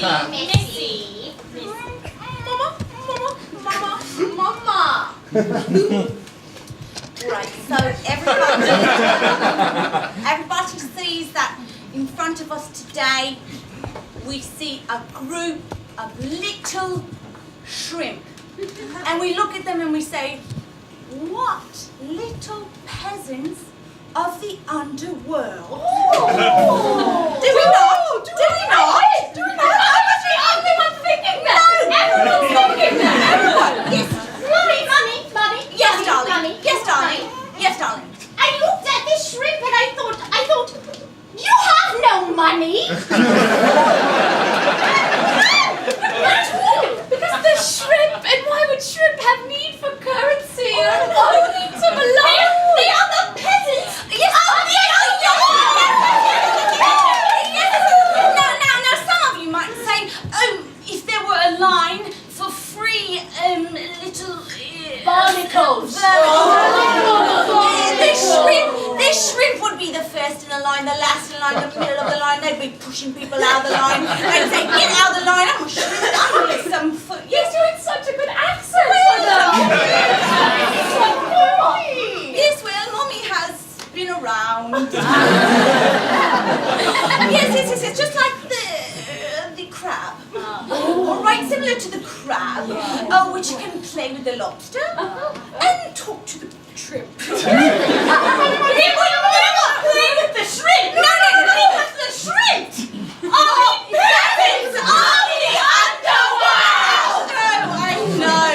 Missy. Mama. Right, so everybody sees that in front of us today we see a group of little shrimp. And we look at them and we say, what little peasants of the underworld. Oh. Do we not? Do we not? Do we not? I was the only one thinking that. No, everyone's thinking that. Everyone. Yes. Mommy. Yes, darling. Mommy. Yes, darling. Yes, darling. I looked at this shrimp and I thought, you have no money. Because the shrimp, and why would shrimp have need for currency? Only to belong. The other peasants. Yes. Now, some of you might say, if there were a line for free, little Barnacles. This shrimp would be the first in the line, the last in the line, the middle of the line. They'd be pushing people out of the line. They'd say, get out of the line. I'm a shrimp. I'm with some foot. Yes, you're in such a good accent. Yes, Mommy has been around. yes, just like the crab. All right, similar to the crab, which can play with the lobster and talk to the shrimp. He would never play with the shrimp. No, because the shrimp are the peasants of the underworld. Oh, I know.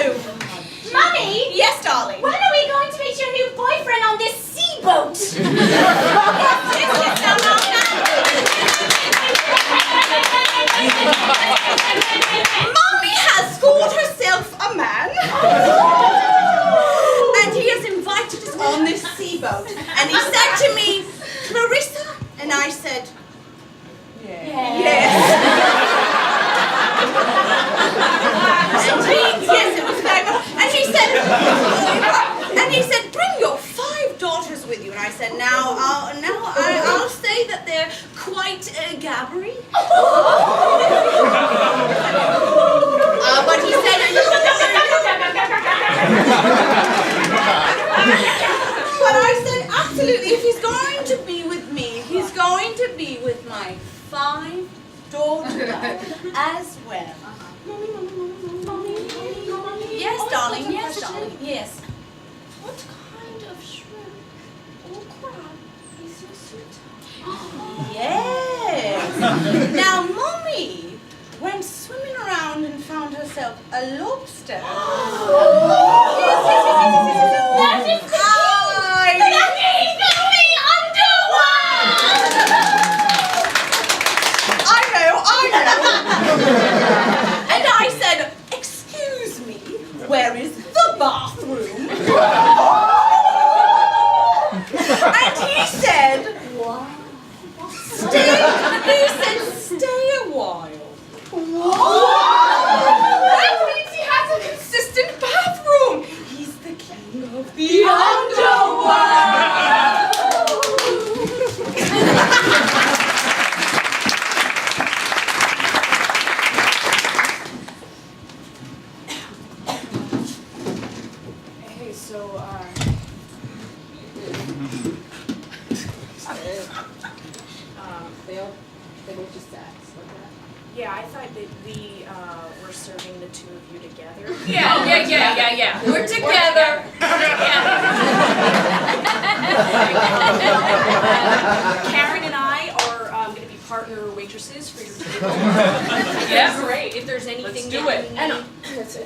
Mommy. Yes, darling. When are we going to meet your new boyfriend on this sea boat? Mommy has scored herself a man. And he has invited us on this sea boat. And he said to me, Clarissa, and I said, yes. Yes, it was very much. And he said, bring your 5 daughters with you. And I said, I'll say that they're quite gabbery. But he said, but I said, absolutely, if he's going to be with me, he's going to be with my 5 daughters as well. Yes, darling, yes. What kind of shrimp or crab is your sweetheart? Yes. Now, Mommy went swimming around and found herself a lobster. Yes. That is the I know. And I said, excuse me, where is the bathroom? And he said, stay a while. That means he has a consistent bathroom. He's the king of the underworld. Hey, so, they both just acts like that. Yeah, I thought that we were serving the two of you together. Yeah. We're together. Karen and I are going to be partner waitresses for your table. Yeah. Great. If there's anything Let's that do you it. need,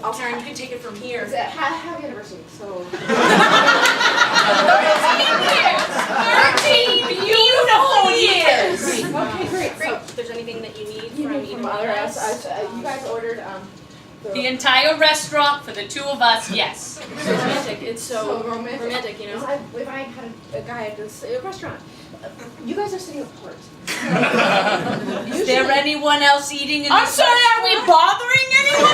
I'll Karen, you can take it from here. Happy anniversary. So 13 beautiful years. okay, great. Great. If there's anything that you need from either From of other us. you guys ordered The entire restaurant for the 2 of us, yes. It's so romantic. It's so romantic. you know. If I had a guy at this restaurant, you guys are sitting apart. Is there anyone else eating in I'm this sorry, are we bothering anyone?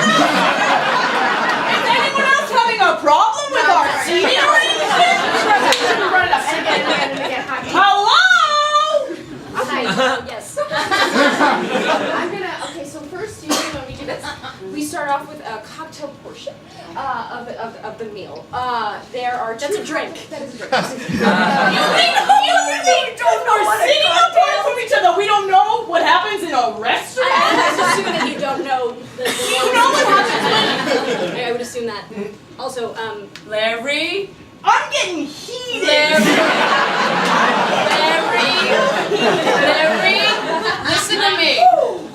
Is anyone else having a problem with our seating arrangement? Run it up and again. Hello? Okay. Yes. I'm gonna. Okay, so first start off with a cocktail portion of the meal. There are two. That's a drink. That is a drink. You don't know what sitting apart from each other. We don't know what happens in a restaurant. I assume that you don't know. You know what happens I would assume that. Also, Larry. I'm getting heated. Larry, listen to me.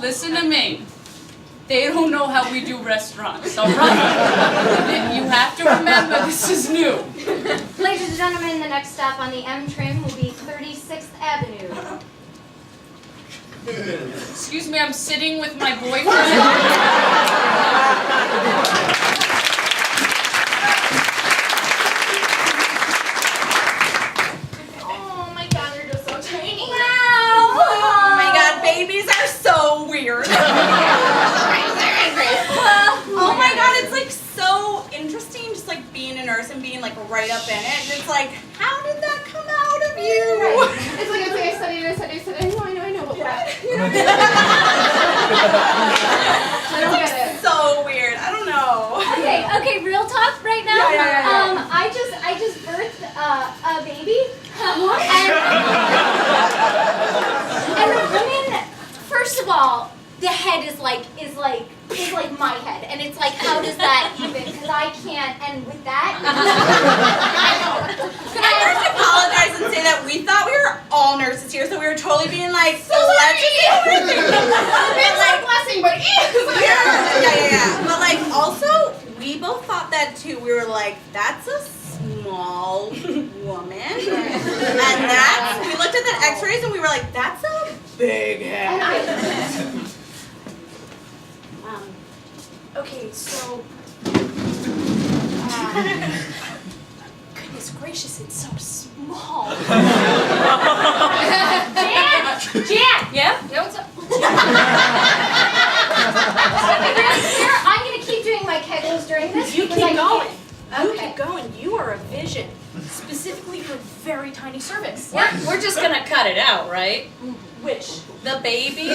Listen to me. They don't know how we do restaurants, all right? You have to remember this is new. Ladies and gentlemen, the next stop on the M train will be 36th Avenue. Excuse me, I'm sitting with my boyfriend. Oh my god, you're just so tiny. Oh my god, babies are so weird. Oh my god, it's like so interesting just like being a nurse and being like right up in it. And it's like, how did that come out of you? It's like I studied. I know, but what? I don't get it. So weird. I don't know. Okay, real talk right now. Yeah. I just birthed a baby. And the woman, first of all, the head is like my head, and it's like, how does that even? Because I can't. And with that, Can I first apologize and say that we thought we were all nurses here, so we were totally being like, so let's just It's like blessing, but yeah. But like also, we both thought that too. We were like, that's a small woman, and that's. We looked at the X-rays and we were like, that's a big head. okay, so. Goodness gracious, it's so small. Jan, Yeah? what's up? I'm gonna keep doing my kegels during this. You because keep I going. can't- You Okay. keep going. You are a vision, specifically for very tiny cervix. We're just gonna cut it out, right? Which? The baby.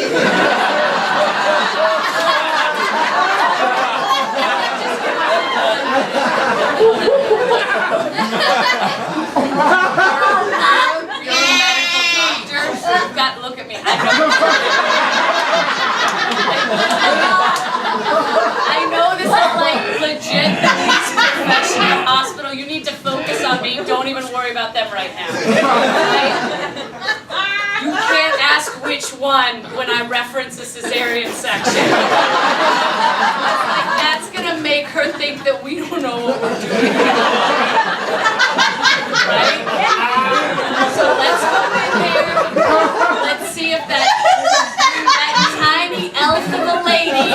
You've got to look at me. I know this is like legit the least professional hospital. You need to focus on me. Don't even worry about them right now. Okay? You can't ask which one when I reference the cesarean section. Like, that's gonna make her think that we don't know what we're doing. Right? So let's go in there. Let's see if that tiny elf of a lady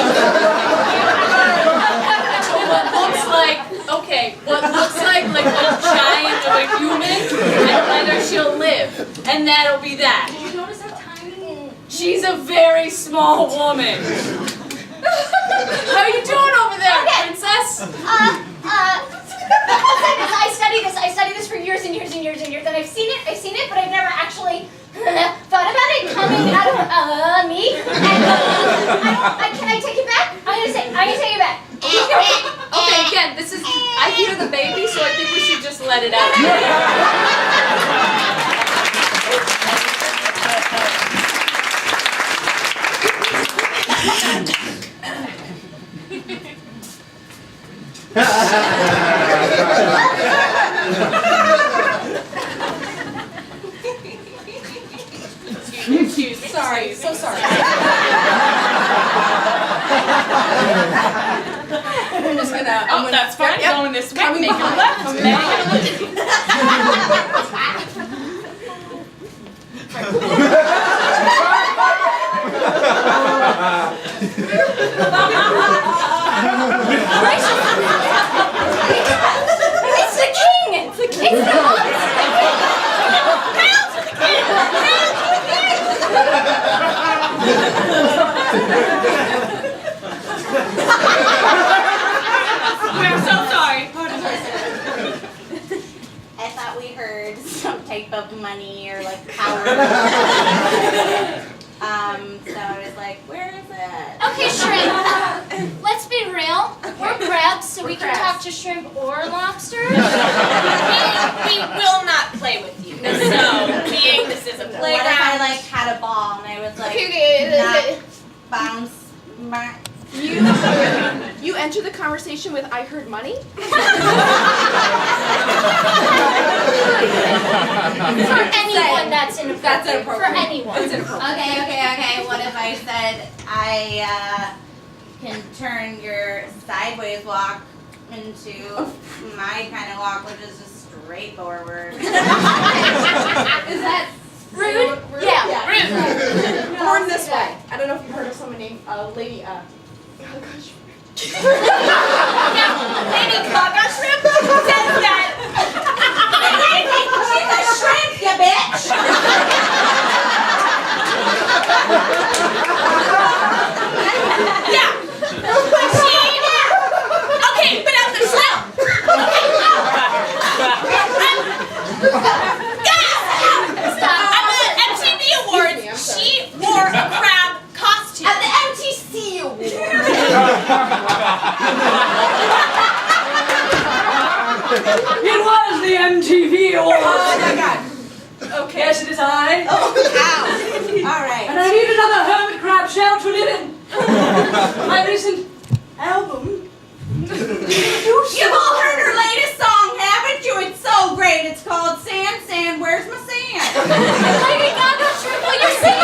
what looks like a giant of a human, and whether she'll live. And that'll be that. Did you notice how tiny? She's a very small woman. How are you doing over there, princess? I studied this for years and years and years and years, and I've seen it, but I've never actually thought about it coming out of me. And can I take it back? I'm gonna take it back. Okay, again, this is, I hear the baby, so I think we should just let it out. Excuse me. Sorry, so sorry. I'm just gonna. Oh, that's fine. Yep. Going this way. Coming Make it behind. left. Coming Make behind. it It's the king! It's the king! It's the We're so sorry. I thought we heard some type of money or like power. So I was like, where is it? Okay, Shrimp. Let's be real. krill. We're crabs, so we can talk to shrimp or lobsters. We will not play with you. So, being this is a What if I playground. like had a ball and I was like, Okay, not bounce back? you enter the conversation with "I heard money." For anyone, that's inappropriate. For anyone. Okay. What if I said I can turn your sideways walk into my kind of walk, which is just straightforward? Is that Rude? Yeah. Rude. Born this way. I don't know if you've heard of someone named Lady. Oh gosh. Lady Gaga shrimp says that. She's a shrimp, you bitch! Yeah. Okay, but I'm the shrimp. At the MTV Awards, she wore a crab costume. At the MTC Awards. It was the MTV Awards. Oh my god. Okay. Yes, it is I. Oh, ow. Alright. And I need another hermit crab shell to live in. My recent album. You've all heard her latest song, haven't you? It's so great. It's called Sand, Sand, Where's My Sand? Lady Gaga, shrimp, will you sing it?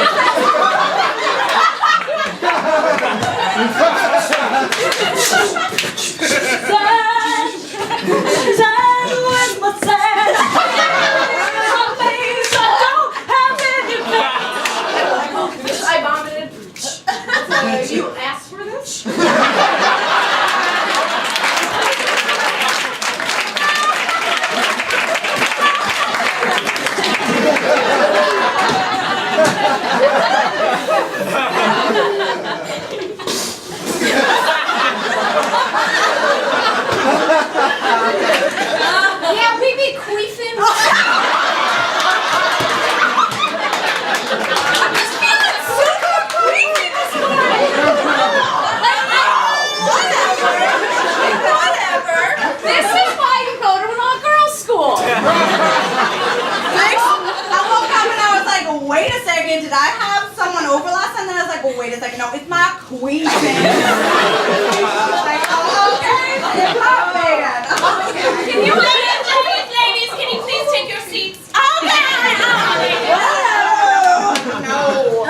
Sand, where's my sand? Some things I don't have any. I vomited. You asked for this? Yeah, we be queefing. Whatever. This is why you go to an all-girls school. I woke up and I was like, wait a second, did I have someone over last time? And then I was like, well, wait a second, no, it's my queen. Like, oh, okay, it's my man. Can you ladies, can you please take your seats?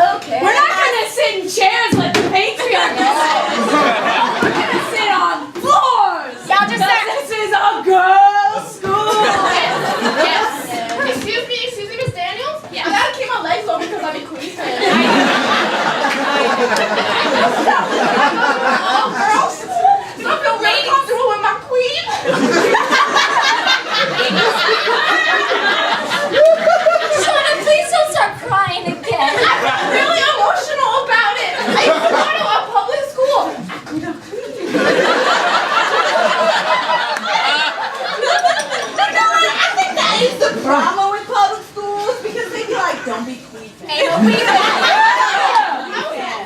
Okay. We're not gonna sit in chairs like the patriarchy says. We're gonna sit on floors. Y'all just Because this is a girls' school. Yes. Excuse me, Miss Daniels? Yeah. I gotta keep my legs over because I'm a queen fan. Oh, girls. So I feel really comfortable with my queen. Shauna, please don't start crying again. I'm really emotional about it. I used to go to a public school. I think that is the problem with public schools because they be like, don't be queefing.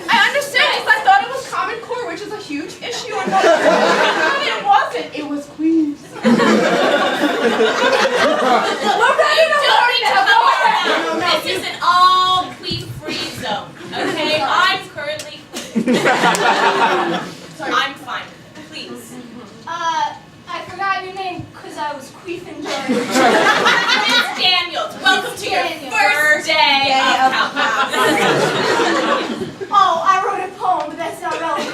I understand because I thought it was Common Core, which is a huge issue in public schools. But it wasn't. It was queens. We're ready to learn. This is an all queen-free zone. Okay, I'm currently queen. I'm fine. Please. I forgot your name because I was queefing during. Miss Daniels, welcome to your first day of Cagematch. Oh, I wrote a poem, but that's not relevant.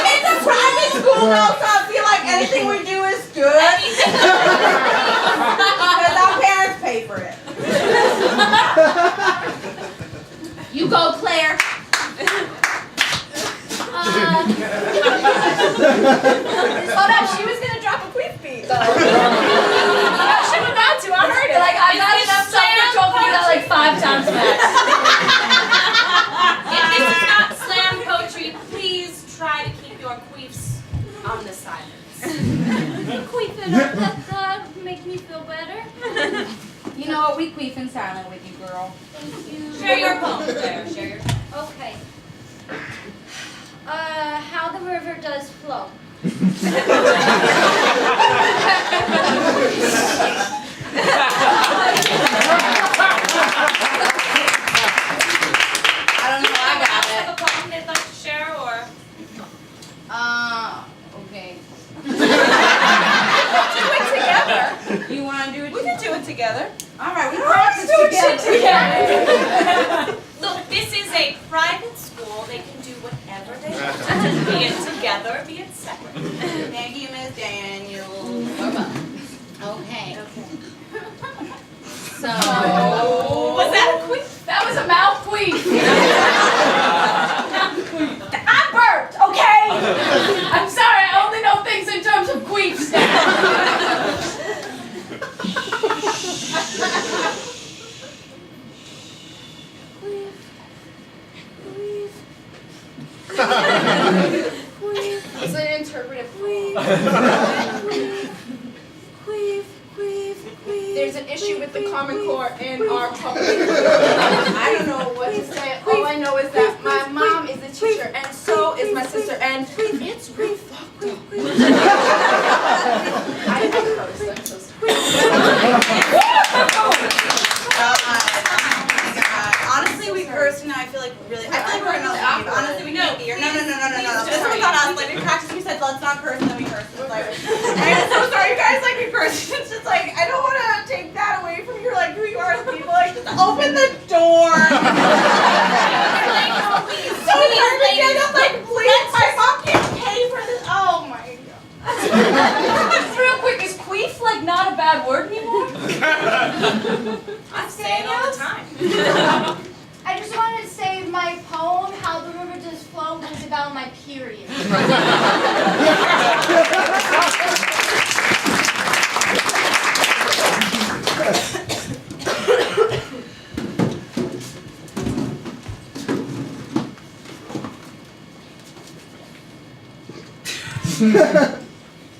It's a private school now, so I feel like anything we do is good because our parents pay for it. You go, Claire. Oh no, she was gonna drop a queef beat. No, she was about to. I heard it. Like I got enough self-control to do that like 5 times max. If this is not slam poetry, please try to keep your queefs on the silence. Queefing, that make me feel better. You know what? We queef in silent with you, girl. Thank you. Share your poem, Claire. Share your poem. Okay. slow. I don't know how I got Have it. a problem they'd like to share, or? Okay. Do it together. You want to do it? We can do it together. All right, we Let's practice do it together. together. Look, this is a private school. They can do whatever they want. Be it together, be it separate. Thank you, Miss Daniels. Okay. So. Was that a queef? That was a mouth queef. I burped, okay? I'm sorry, I only know things in terms of queefs now. It's an interpretive queef. There's an issue with the Common Core in our public. I don't know what to say. All I know is that my mom is a teacher, and so is my sister, and it's really fucked up. I cursed. I'm so sorry. God. Honestly, we cursed, and I feel like really. I feel like we're gonna leave. Honestly, we can't be here. No. This was not us. Like we practiced, we said let's not curse, and then we cursed. It's like, I'm so sorry, you guys. Like we cursed. It's just like I don't want to take that away from you, like who you are as people. Like just open the door. So nervous. I'm like, please, my mom can't pay for this. Oh my god. Real quick, is queef like not a bad word anymore? I say it all the time. I just wanted to say my poem, How the River Does Flow, was about my period.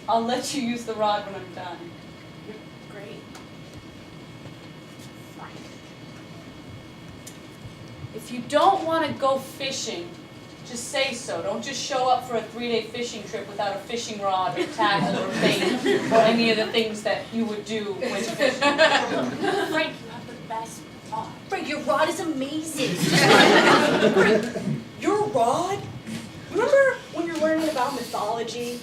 I'll let you use the rod when I'm done. Great. If you don't want to go fishing, just say so. Don't just show up for a 3-day fishing trip without a fishing rod or tackle or bait or any of the things that you would do when fishing. Frank, you have the best rod. Frank, your rod is amazing. Frank, your rod? Remember when you're learning about mythology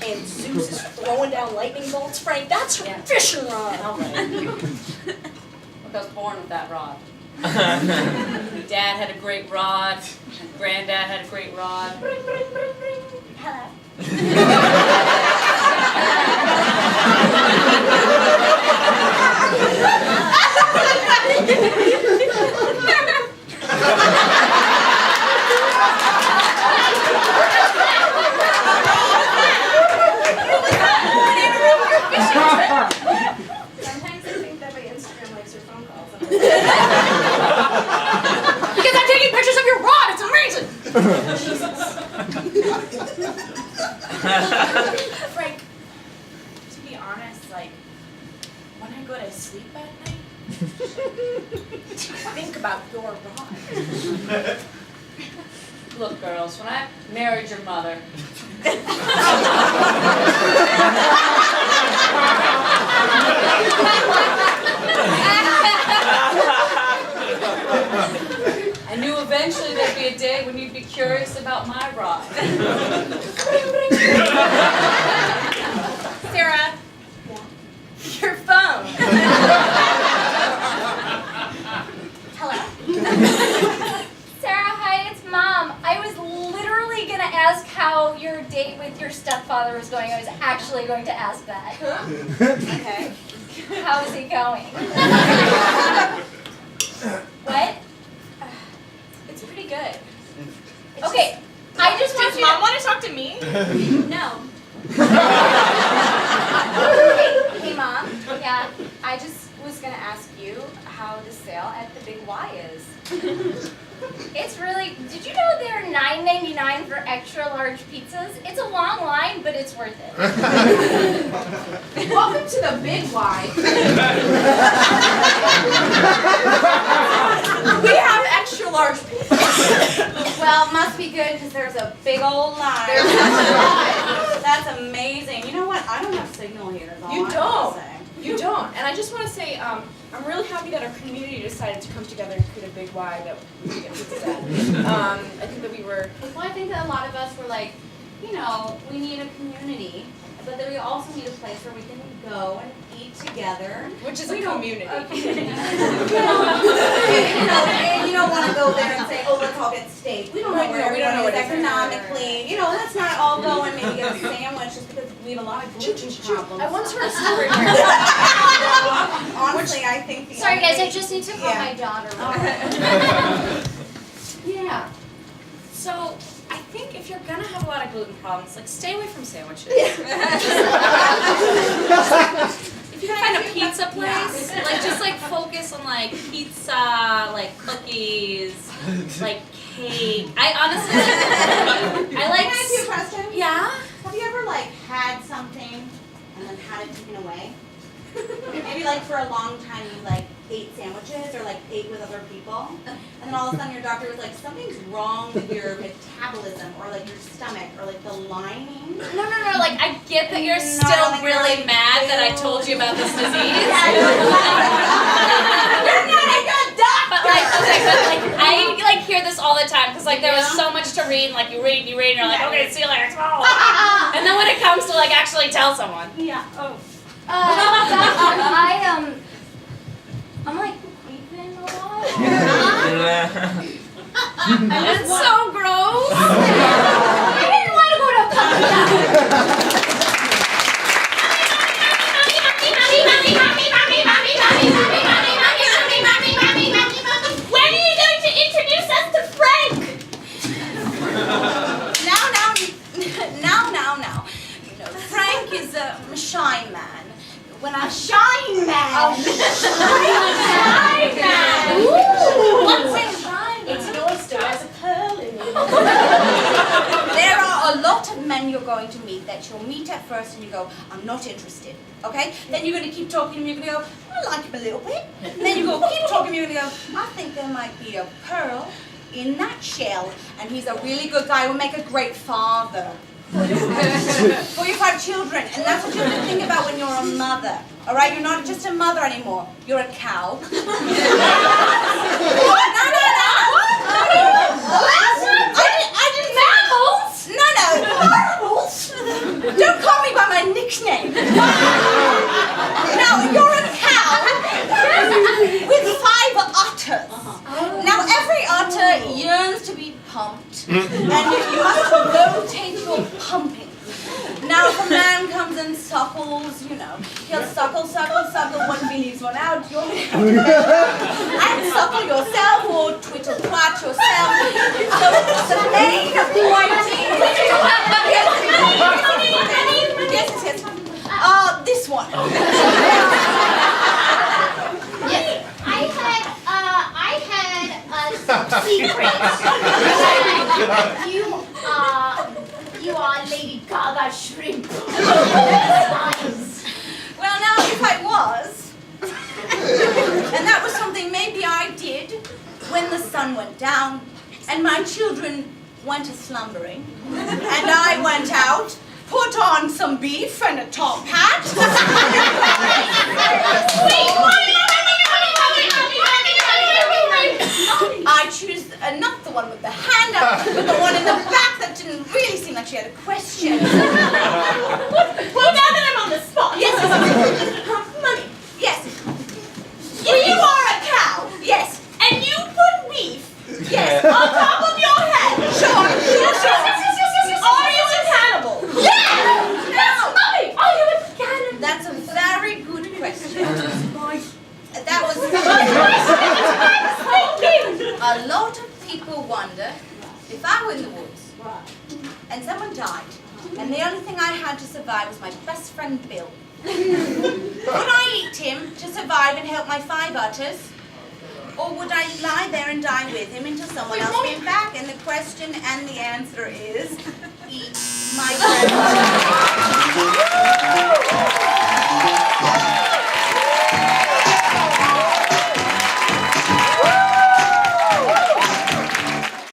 and Zeus is throwing down lightning bolts? Frank, that's your fishing rod. All right. Look, I was born with that rod. My dad had a great rod. My granddad had a great rod. Hello. Sometimes I think that my Instagram likes your phone calls. Because I'm taking pictures of your rod. It's amazing. Frank, to be honest, like, when I go to sleep at night, think about your rod. Look, girls, when I married your mother, I knew eventually there'd be a day when you'd be curious about my rod. Sarah, your phone. Hello. Sarah, hi, it's Mom. I was literally going to ask how your date with your stepfather was going. I was actually going to ask that. Okay. How is he going? What? It's pretty good. Okay, I just want Does you Mom want to talk to me? No. Hey, Mom. Yeah. I just was gonna ask you how the sale at the Big Y is. It's really, did you know they're $9.99 for extra large pizzas? It's a long line, but it's worth it. Welcome to the Big Y. We have extra large pizzas. Well, it must be good because there's a big old line. There's a lot. That's amazing. You know what? I don't have signal here. Is all You I don't. have to say. You don't. And I just want to say, I'm really happy that our community decided to come together and create a big Y that we can get pizza at. I think that we were. Well, I think that a lot of us were like, you know, we need a community, but then we also need a place where we can go and eat together. Which is a community. And you don't want to go there and say, oh, let's all get steak. We don't know where we don't know everyone what is it is. economically. You know, let's not all go and maybe get a sandwich just because we have a lot of gluten problems. I once heard a story where. Honestly, I think the Sorry guys, I only- just need to call Yeah. my daughter. Yeah. So, I think if you're gonna have a lot of gluten problems, like stay away from sandwiches. If you can find a pizza place, like just like focus on like pizza, like cookies, like cake. I honestly I like. Can I ask you a question? Yeah. Have you ever like had something and then had it taken away? Maybe like for a long time you like ate sandwiches or like ate with other people, and then all of a sudden your doctor was like, something's wrong with your metabolism or like your stomach or like the lining. No, like I get that you're No, still like, really like, mad that I ew. told you about this disease. You're not a good doctor! But like, okay, but like, I like hear this all the time because like there was so much to read, and like you read, and you're like, okay, see you later, tomorrow. And then when it comes to like actually tell someone, Yeah. Oh. I'm like weeping a lot. it's so gross. I didn't want to go to a puppy When are you going to introduce us to Frank? Now. You know, Frank is a shy man. When I Shine man. Shine man. What's a shine man? It's an oyster, has a pearl in it. There are a lot of men you're going to meet that you'll meet at first and you go, I'm not interested, okay? Then you're going to keep talking and you're going to go, I like him a little bit. And then you go, keep talking and you're going to go, I think there might be a pearl in that shell and he's a really good guy, will make a great father. For your 5 children, and that's what you have to think about when you're a mother. All right, you're not just a mother anymore. You're a cow. No. I didn't. Mammals? No. Mammals? Don't call me by my nickname. No, you're a cow with 5 udders. Now every udder yearns to be pumped, and you must rotate your pumping. Now if a man comes and suckles, you know, he'll suckle, one believes one out, you'll and suckle yourself or twiddle twat yourself. So the main point is yes. This one. Yes, I had some secrets. You are Lady Gaga shrimp. Well, now, if I was, and that was something maybe I did when the sun went down and my children went a-slumbering, and I went out, put on some beef and a top hat. I choose not the one with the hand up, but the one in the back that didn't really seem like she had a question. Well, now that I'm on the spot. Yes. Money. Yes. Well, you are a cow. Yes. And you put beef. Yes. On top of your head. Sure. Are you a cannibal? Yes. That's money. Are you a cannibal? That's a very good question. That was a lot of people wonder if I were in the woods and someone died and the only thing I had to survive was my best friend Bill. Would I eat him to survive and help my 5 udders? Or would I lie there and die with him until someone else came back? And the question and the answer is